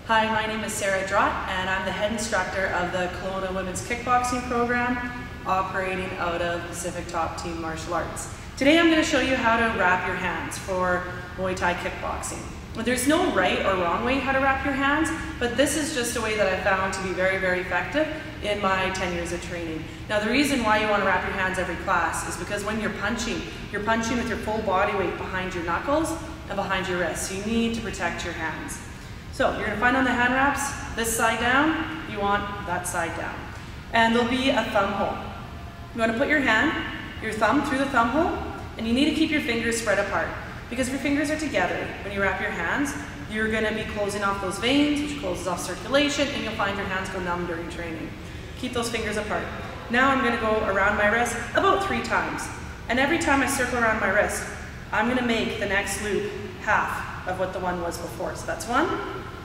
Hi, my name is Sarah Drott and I'm the head instructor of the Kelowna Women's Kickboxing program operating out of Pacific Top Team Martial Arts. Today I'm going to show you how to wrap your hands for Muay Thai Kickboxing. There's no right or wrong way how to wrap your hands, but this is just a way that I found to be very, very effective in my 10 years of training. Now the reason why you want to wrap your hands every class is because when you're punching with your full body weight behind your knuckles and behind your wrists. So you need to protect your hands. So you're going to find on the hand wraps, this side down, you want that side down. And there'll be a thumb hole. You want to put your thumb through the thumb hole, and you need to keep your fingers spread apart. Because if your fingers are together, when you wrap your hands, you're going to be closing off those veins, which closes off circulation, and you'll find your hands go numb during training. Keep those fingers apart. Now I'm going to go around my wrist about 3 times. And every time I circle around my wrist, I'm going to make the next loop half of what the one was before. So that's 1,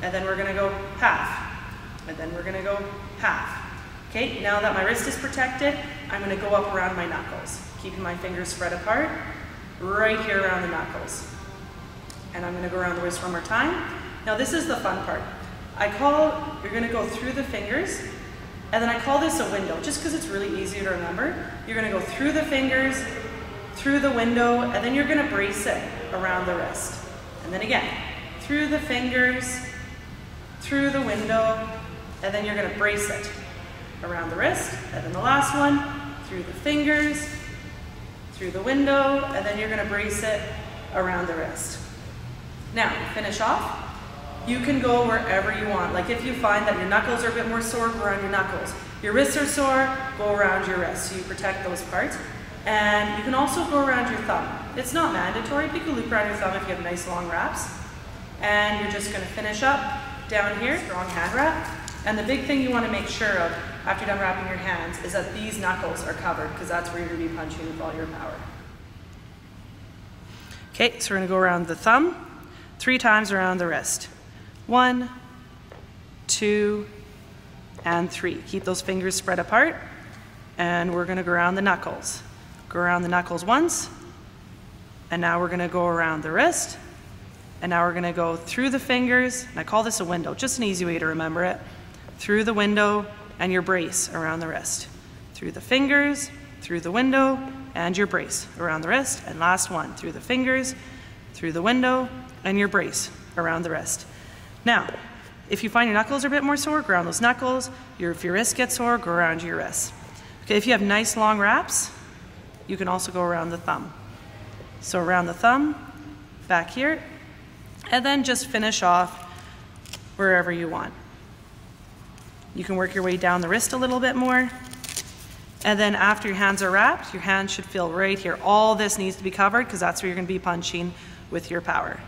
and then we're going to go half, and then we're going to go half. Okay, now that my wrist is protected, I'm going to go up around my knuckles, keeping my fingers spread apart, right here around the knuckles. And I'm going to go around the wrist one more time. Now this is the fun part. You're going to go through the fingers, and then I call this a window, just because it's really easy to remember. You're going to go through the fingers, through the window, and then you're going to brace it around the wrist. And then again, through the fingers, through the window, and then you're going to brace it around the wrist. And then the last one, through the fingers, through the window, and then you're going to brace it around the wrist. Now, to finish off, you can go wherever you want. Like if you find that your knuckles are a bit more sore, go around your knuckles. Your wrists are sore, go around your wrists, so you protect those parts. And you can also go around your thumb. It's not mandatory, but you can loop around your thumb if you have nice long wraps. And you're just going to finish up down here, strong hand wrap. And the big thing you want to make sure of after you're done wrapping your hands is that these knuckles are covered, because that's where you're going to be punching with all your power. Okay, so we're going to go around the thumb 3 times around the wrist. 1, 2, and 3. Keep those fingers spread apart. And we're going to go around the knuckles. Go around the knuckles once. And now we're going to go around the wrist. And now we're going to go through the fingers. And I call this a window, just an easy way to remember it. Through the window and your brace around the wrist. Through the fingers, through the window, and your brace around the wrist. And last one, through the fingers, through the window, and your brace around the wrist. Now, if you find your knuckles are a bit more sore, go around those knuckles. If your wrists get sore, go around your wrists. Okay, if you have nice long wraps, you can also go around the thumb. So around the thumb, back here, and then just finish off wherever you want. You can work your way down the wrist a little bit more. And then after your hands are wrapped, your hands should feel right here. All this needs to be covered because that's where you're going to be punching with your power.